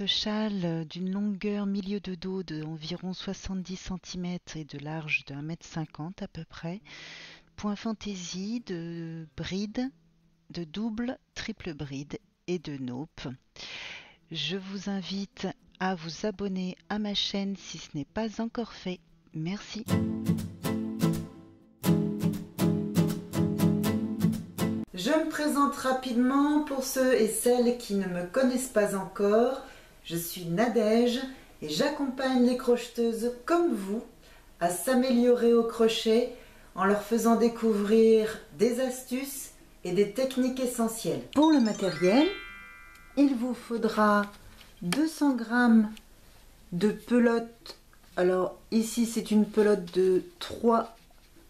ce châle d'une longueur milieu de dos d'environ 70 cm et de large de 1,50 m à peu près. Point fantaisie de bride, de double, triple bride et de naupe. Je vous invite à vous abonner à ma chaîne si ce n'est pas encore fait. Merci. Je me présente rapidement pour ceux et celles qui ne me connaissent pas encore. Je suis Nadège et j'accompagne les crocheteuses comme vous à s'améliorer au crochet en leur faisant découvrir des astuces et des techniques essentielles. Pour le matériel, il vous faudra 200 g de pelote. Alors ici c'est une pelote de 3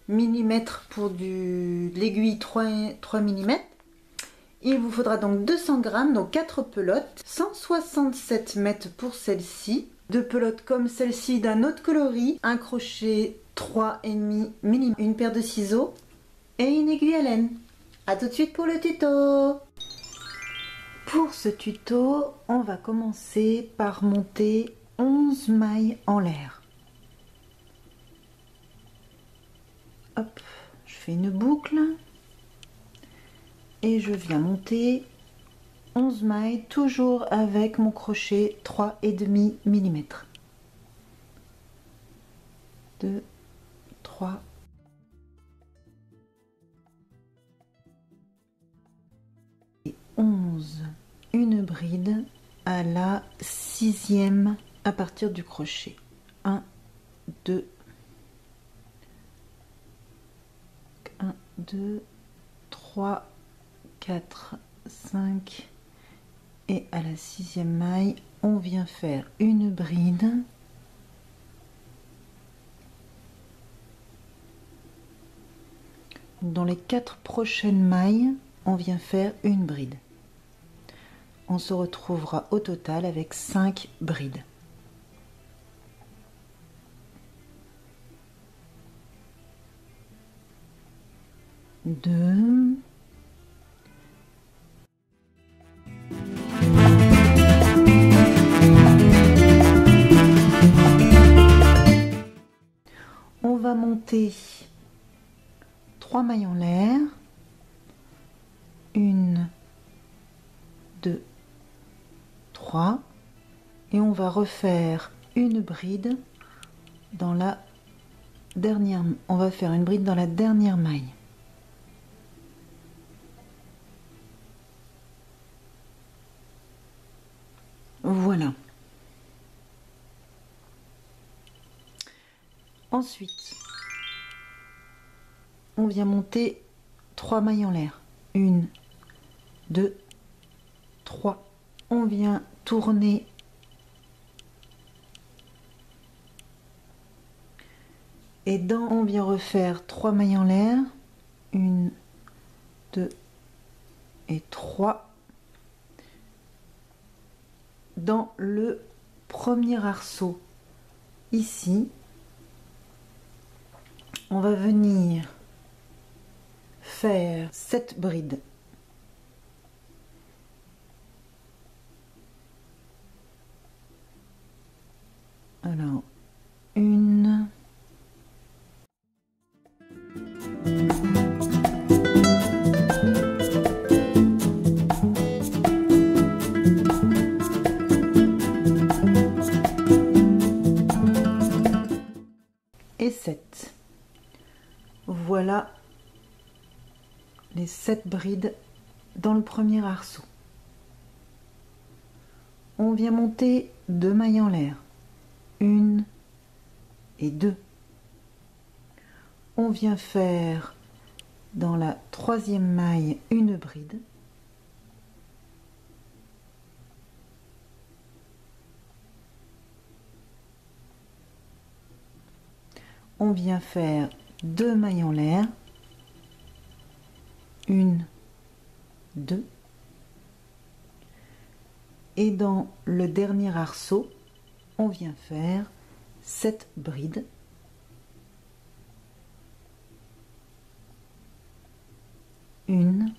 mm pour l'aiguille 3 mm. Il vous faudra donc 200 g, donc 4 pelotes, 167 mètres pour celle-ci, 2 pelotes comme celle-ci d'un autre coloris, un crochet 3,5 mm, une paire de ciseaux et une aiguille à laine. A tout de suite pour le tuto. Pour ce tuto, on va commencer par monter 11 mailles en l'air. Hop, je fais une boucle et je viens monter 11 mailles toujours avec mon crochet 3,5 mm. 2, 3, et 11. Une bride à la 6e à partir du crochet. 1, 2, 1, 2, 3, 4, 5 et à la 6e maille, on vient faire une bride dans les 4 prochaines mailles, on vient faire une bride. On se retrouvera au total avec 5 brides. Deux. On va monter 3 mailles en l'air. 1, 2, 3. Et on va refaire une bride dans la dernière. On va faire une bride dans la dernière maille. Voilà. Ensuite, on vient monter 3 mailles en l'air. 1, 2, 3. On vient tourner et on vient refaire 3 mailles en l'air. 1, 2 et 3. Dans le premier arceau, ici, on va venir faire 7 brides. Alors, 1, 7. Voilà les 7 brides dans le premier arceau. On vient monter 2 mailles en l'air. 1 et 2. On vient faire dans la 3e maille une bride. On vient faire 2 mailles en l'air. 1, 2. Et dans le dernier arceau, on vient faire 7 brides. Une,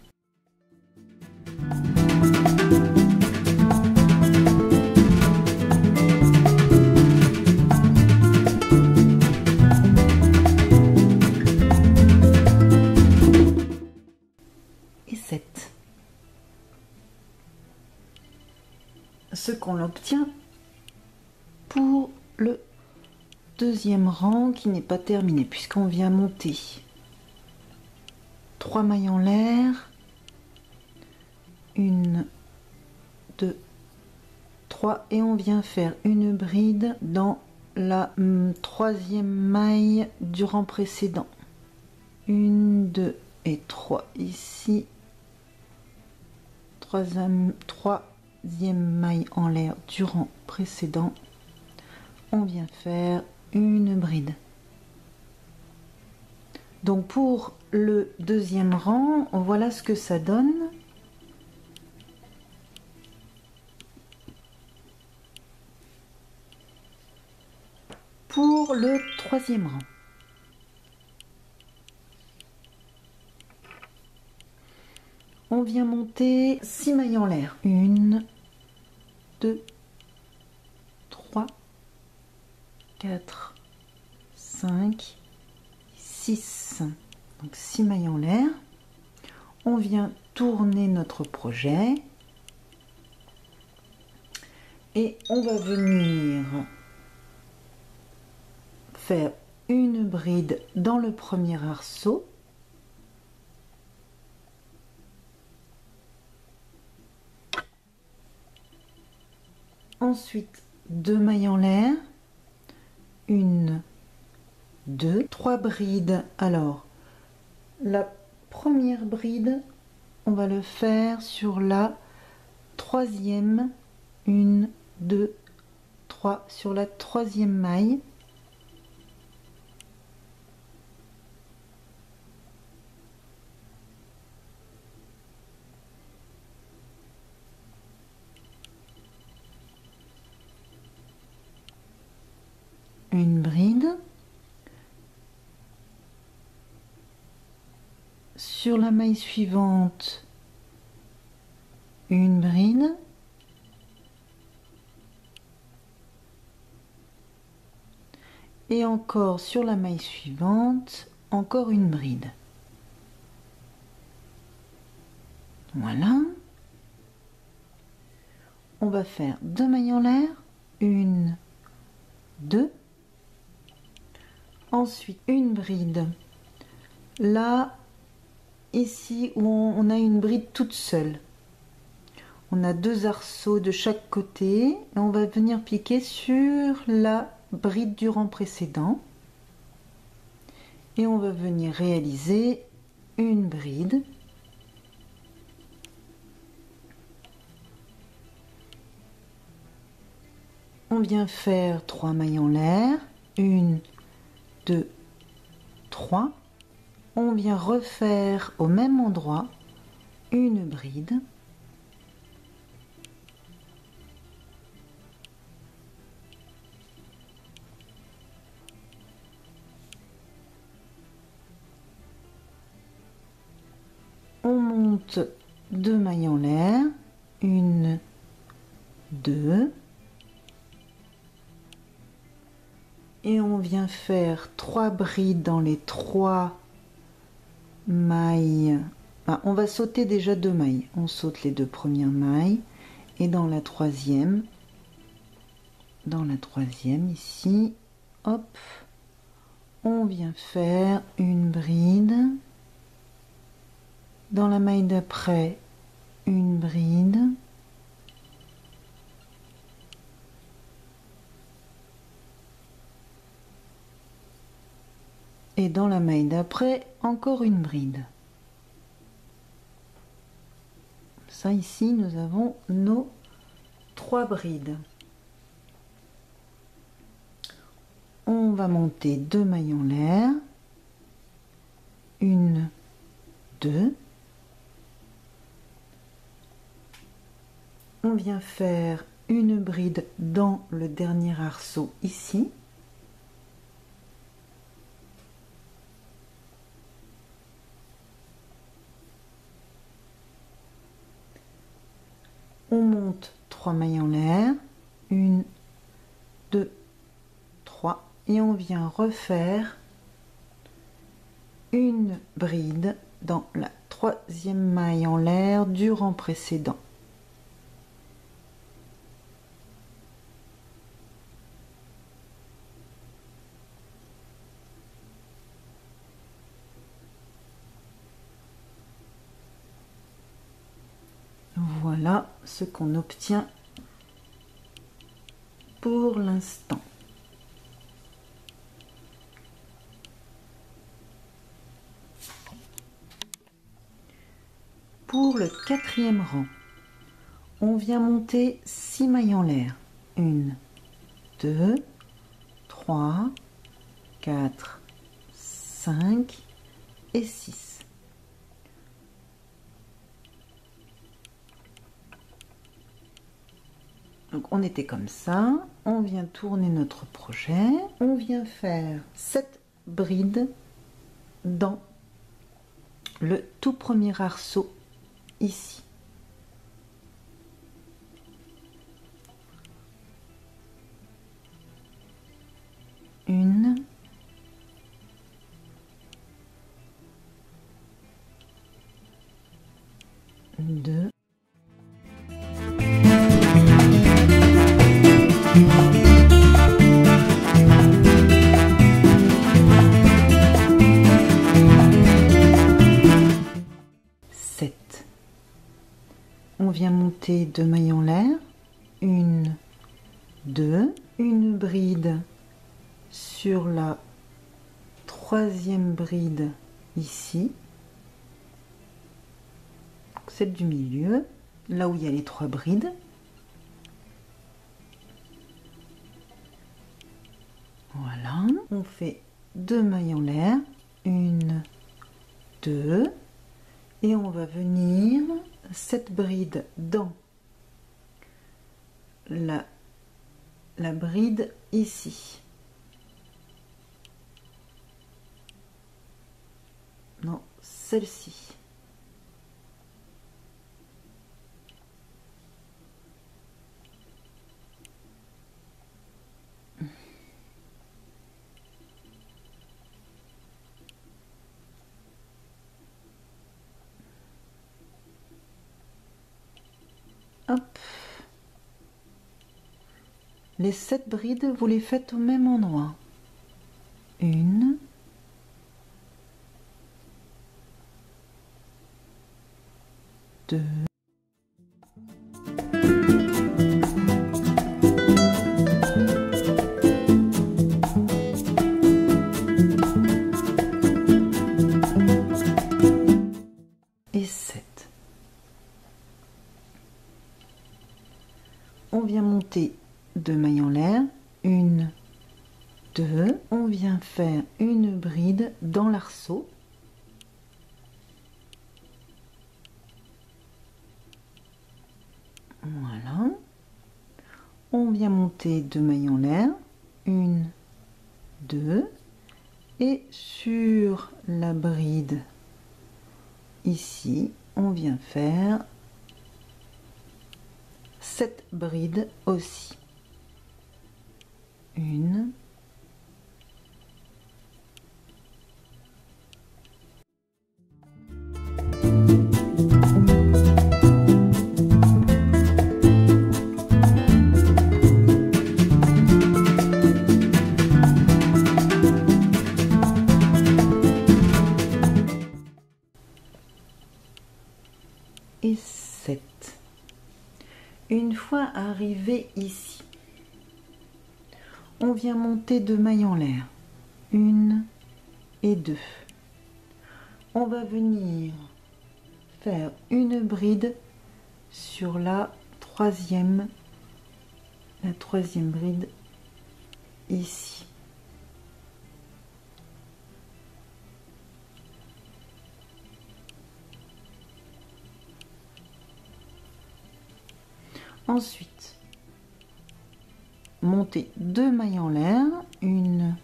ce qu'on obtient pour le deuxième rang qui n'est pas terminé puisqu'on vient monter 3 mailles en l'air, 1, 2, 3 et on vient faire une bride dans la troisième maille du rang précédent. 1, 2 et 3 ici. Troisième maille en l'air du rang précédent. On vient faire une bride. Donc pour le deuxième rang, voilà ce que ça donne. Pour le troisième rang. On vient monter 6 mailles en l'air. 1, 2, 3, 4, 5, 6. Donc 6 mailles en l'air. On vient tourner notre projet. Et on va venir faire une bride dans le premier arceau. Ensuite 2 mailles en l'air, 1, 2, 3 brides. Alors la première bride, on va le faire sur la troisième, 1, 2, 3 sur la troisième maille. Une bride sur la maille suivante, une bride et encore sur la maille suivante, encore une bride. Voilà. On va faire 2 mailles en l'air, 1, 2. Ensuite, une bride. Là, ici, où on a une bride toute seule. On a 2 arceaux de chaque côté. Et on va venir piquer sur la bride du rang précédent. Et on va venir réaliser une bride. On vient faire 3 mailles en l'air. 1, 2, 3. On vient refaire au même endroit une bride. On monte 2 mailles en l'air. 1, 2. Et on vient faire 3 brides dans les 3 mailles. On va sauter déjà 2 mailles. On saute les 2 premières mailles et dans la troisième ici, hop, on vient faire une bride. Dans la maille d'après, une bride. Et dans la maille d'après, encore une bride. Ça ici, nous avons nos 3 brides. On va monter 2 mailles en l'air. 1, 2. On vient faire une bride dans le dernier arceau ici. On monte 3 mailles en l'air, 1, 2, 3 et on vient refaire une bride dans la troisième maille en l'air du rang précédent. Voilà ce qu'on obtient pour l'instant. Pour le quatrième rang, on vient monter 6 mailles en l'air. 1, 2, 3, 4, 5 et 6. Donc on était comme ça, on vient tourner notre projet, on vient faire 7 brides dans le tout premier arceau ici. Une, deux, sept. On vient monter 2 mailles en l'air, 1, 2, une bride sur la troisième bride ici, celle du milieu, là où il y a les 3 brides. Voilà, on fait 2 mailles en l'air, 1, 2, et on va venir cette bride dans la bride ici. Non, celle-ci. Hop. Les 7 brides, vous les faites au même endroit. 1, 2, 7. On vient monter 2 mailles en l'air, 1, 2, on vient faire une bride dans l'arceau. Voilà. On vient monter 2 mailles en l'air, 1, 2, et sur la bride ici, on vient faire 7 brides aussi. 1, 7. Une fois arrivé ici, on vient monter 2 mailles en l'air, 1 et 2. On va venir faire une bride sur la troisième bride ici. Ensuite, monter 2 mailles en l'air, 1,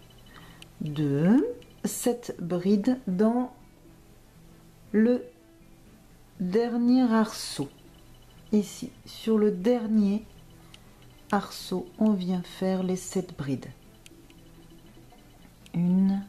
2, 7 brides dans le dernier arceau. Ici, sur le dernier arceau, on vient faire les 7 brides. 1,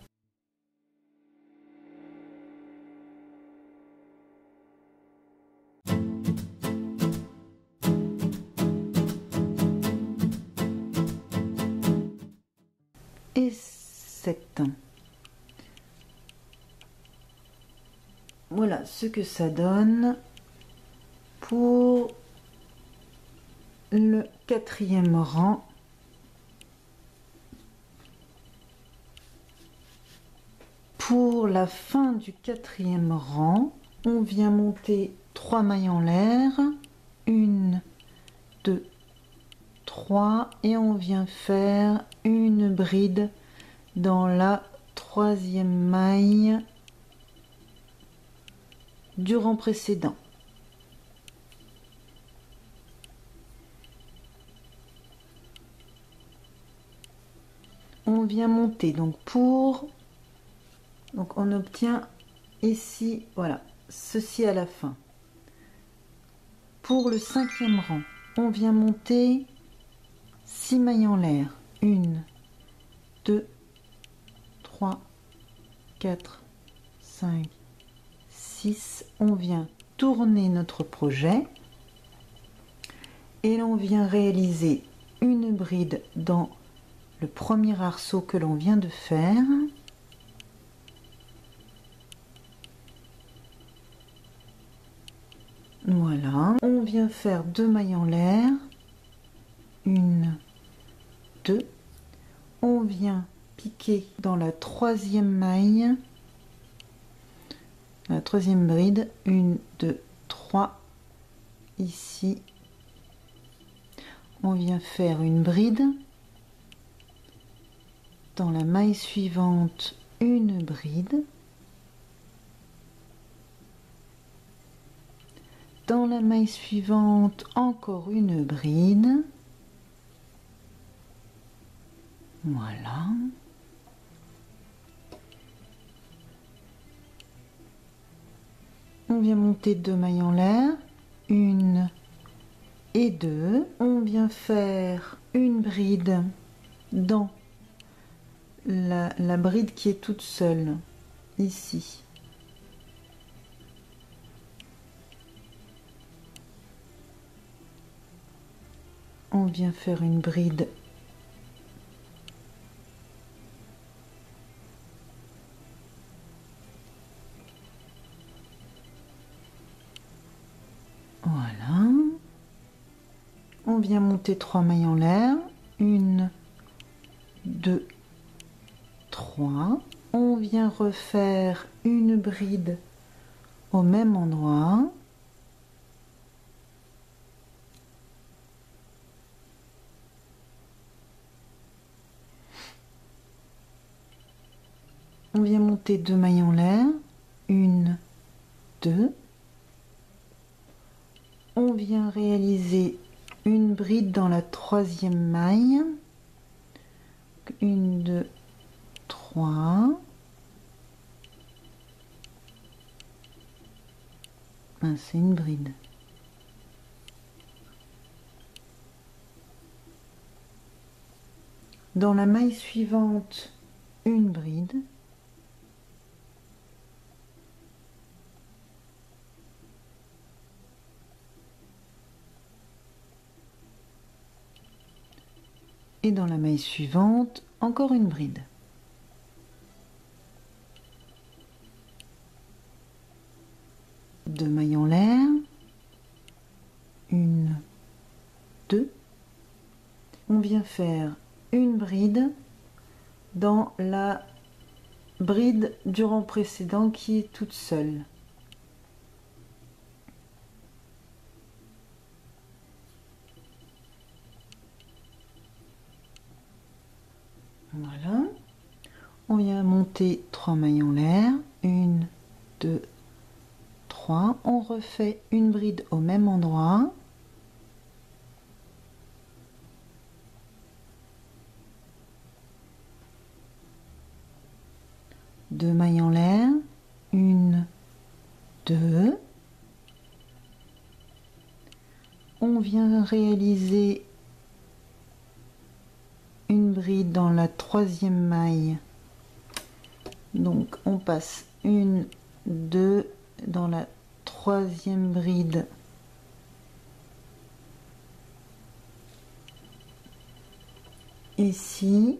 et 7. Voilà ce que ça donne pour le 4e rang. Pour la fin du 4e rang, on vient monter 3 mailles en l'air, 1, 2, 3, et on vient faire une bride dans la 3e maille du rang précédent. On vient monter donc on obtient ici, voilà, ceci à la fin. Pour le 5e rang, on vient monter 6 mailles en l'air, 1, 2, 3, 4, 5, 6. On vient tourner notre projet et l'on vient réaliser une bride dans le premier arceau que l'on vient de faire. Voilà, on vient faire 2 mailles en l'air, 1, 2, on vient piquer dans la 3e maille, la 3e bride, 1, 2, 3, ici, on vient faire une bride, dans la maille suivante, une bride, dans la maille suivante, encore une bride. Voilà. On vient monter 2 mailles en l'air, 1 et 2. On vient faire une bride dans la bride qui est toute seule, ici. On vient faire une bride voilà. On vient monter 3 mailles en l'air, 1, 2, 3. On vient refaire une bride au même endroit. On vient monter 2 mailles en l'air, 1, 2. On vient réaliser une bride dans la 3e maille, 1, 2, 3. C'est une bride. Dans la maille suivante, une bride. Et dans la maille suivante, encore une bride. Deux mailles en l'air, 1, 2. On vient faire une bride dans la bride du rang précédent qui est toute seule. Voilà. On vient monter 3 mailles en l'air, 1, 2, 3. On refait une bride au même endroit. Deux mailles en l'air, 1, 2. On vient réaliser une bride dans la 3e maille. Donc on passe 1, 2 dans la 3e bride. Ici,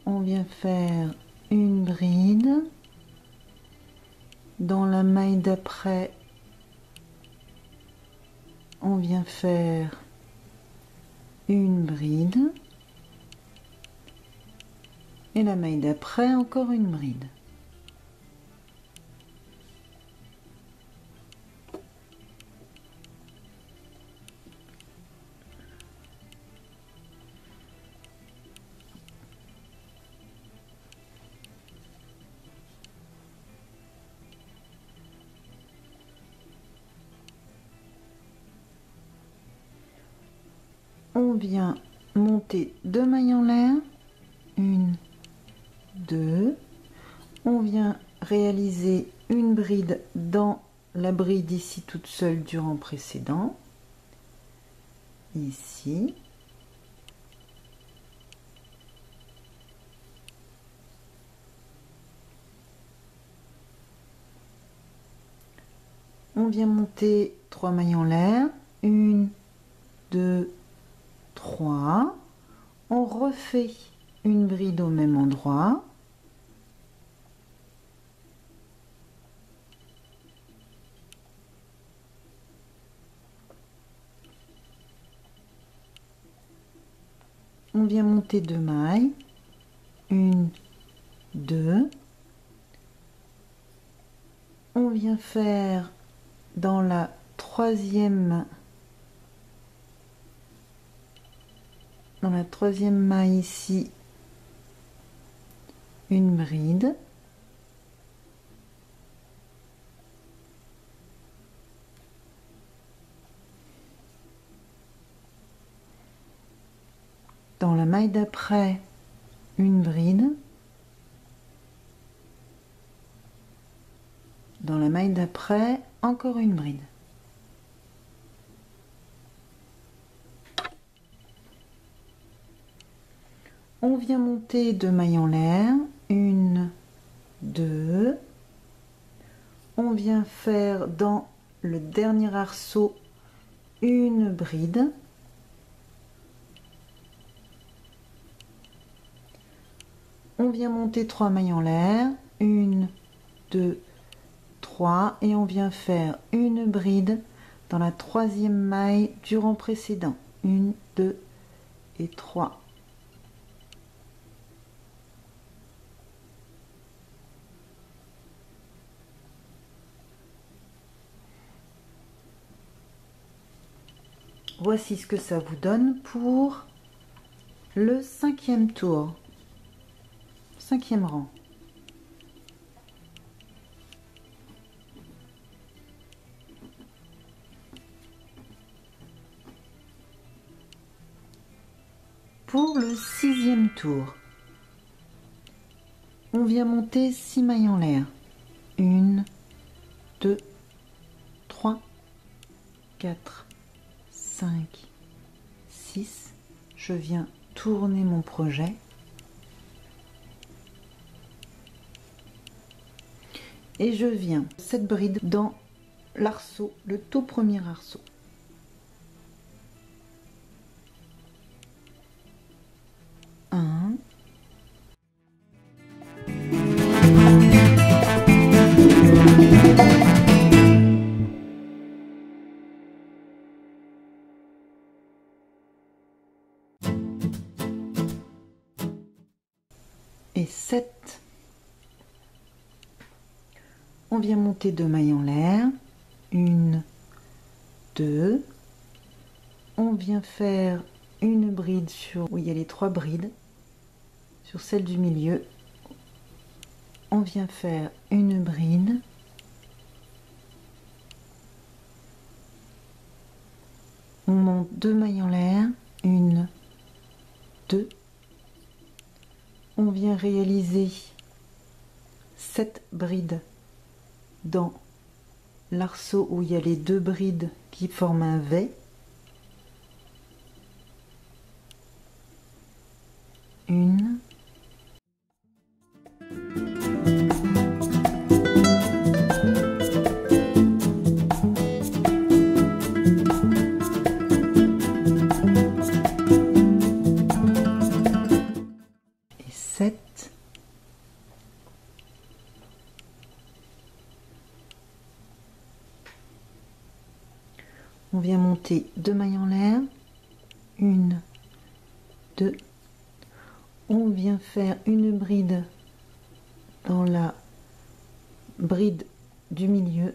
on vient faire une bride. Dans la maille d'après, on vient faire une bride et la maille d'après encore une bride. On vient monter 2 mailles en l'air, 1, 2, on vient réaliser une bride dans la bride ici toute seule du rang précédent, ici, on vient monter 3 mailles en l'air, 1, 2, 3, on refait une bride au même endroit, on vient monter 2 mailles, 1, 2, on vient faire dans la troisième maille ici une bride, dans la maille d'après une bride, dans la maille d'après encore une bride. On vient monter 2 mailles en l'air, 1, 2, on vient faire dans le dernier arceau une bride, on vient monter 3 mailles en l'air, 1, 2, 3 et on vient faire une bride dans la troisième maille du rang précédent, 1, 2 et 3. Voici ce que ça vous donne pour le 5e tour, 5e rang. Pour le 6e tour, on vient monter 6 mailles en l'air, 1, 2, 3, 4, 5, 6, je viens tourner mon projet et je viens cette bride dans l'arceau, le tout premier arceau. Et 7. On vient monter 2 mailles en l'air, 1, 2, on vient faire une bride sur où il y a les 3 brides, sur celle du milieu, on vient faire une bride, on monte 2 mailles en l'air, 1, 2, on vient réaliser 7 brides dans l'arceau où il y a les 2 brides qui forment un V. Une, et 7. On vient monter monter 2 mailles en l'air, 1, 2, on vient faire une bride dans la bride du milieu,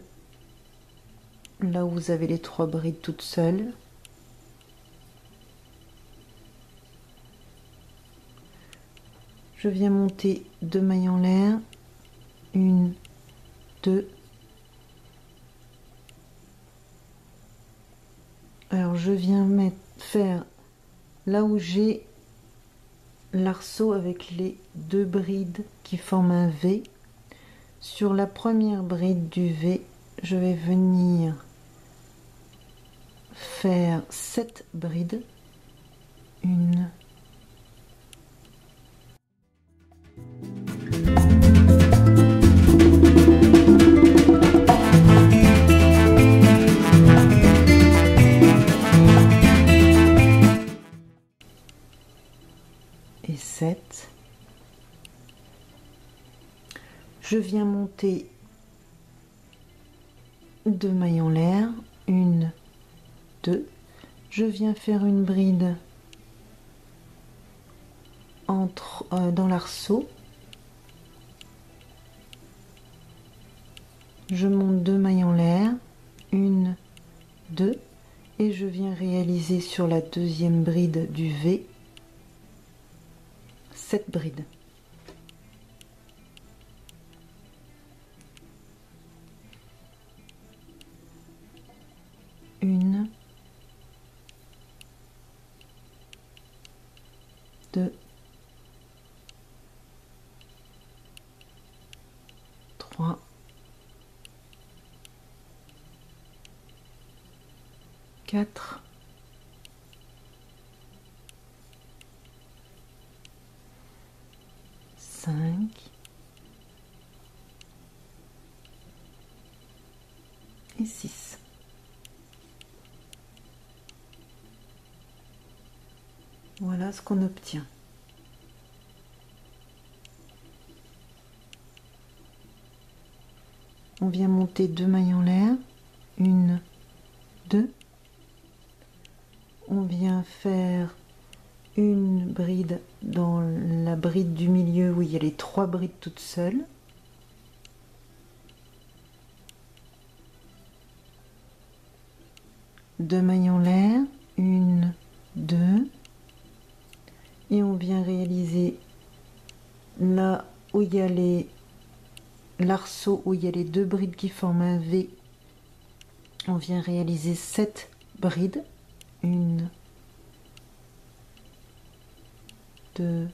là où vous avez les 3 brides toutes seules. Je viens monter 2 mailles en l'air, 1, 2. Alors je viens faire là où j'ai l'arceau avec les 2 brides qui forment un V. Sur la première bride du V, je vais venir faire 7 brides. 1, et 7. Je viens monter 2 mailles en l'air, 1, 2. Je viens faire une bride dans l'arceau. Je monte 2 mailles en l'air, 1, 2, et je viens réaliser sur la deuxième bride du V 7 brides. Une, 2, 3, 4, 5, et 6. Voilà ce qu'on obtient. On vient monter 2 mailles en l'air, 1, 2. On vient faire une bride dans la bride du milieu où il y a les 3 brides toutes seules. Deux mailles en l'air, 1, 2. Et on vient réaliser là où il y a l'arceau, où il y a les 2 brides qui forment un V. On vient réaliser 7 brides. 1, 2,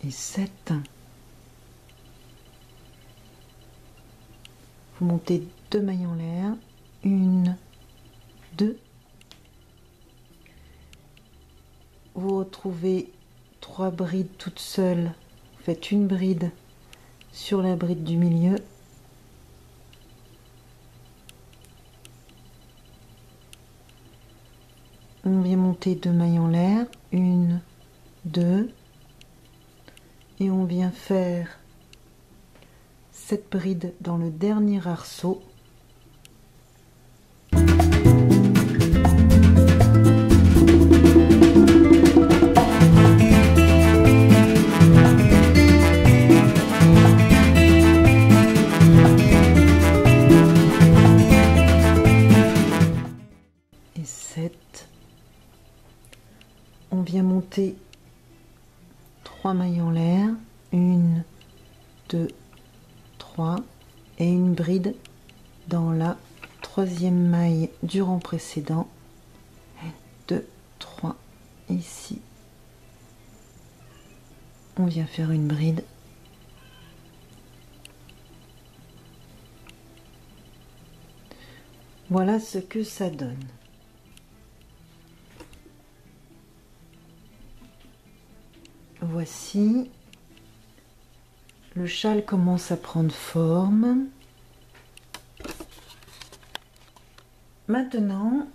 et 7. Vous montez 2 mailles en l'air, 1, 2. Vous retrouvez 3 brides toutes seules. Vous faites une bride sur la bride du milieu. On vient monter 2 mailles en l'air, 1, 2. Et on vient faire 7 brides dans le dernier arceau. Et 7. On vient monter 3 mailles en l'air, 1, 2, 3, et une bride dans la 3e maille du rang précédent. 2, 3, ici. On vient faire une bride. Voilà ce que ça donne. Voici, le châle commence à prendre forme. Maintenant,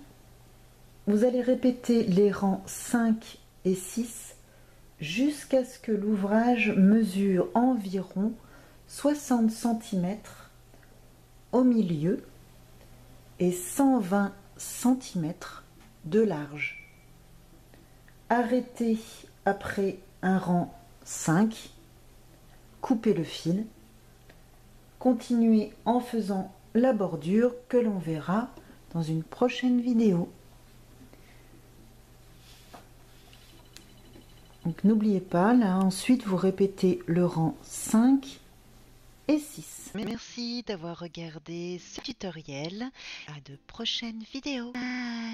vous allez répéter les rangs 5 et 6 jusqu'à ce que l'ouvrage mesure environ 60 cm au milieu et 120 cm de large. Arrêtez après un rang 5, coupez le fil, continuez en faisant la bordure que l'on verra dans une prochaine vidéo. Donc n'oubliez pas, là ensuite vous répétez le rang 5 et 6. Merci d'avoir regardé ce tutoriel. À de prochaines vidéos. Bye.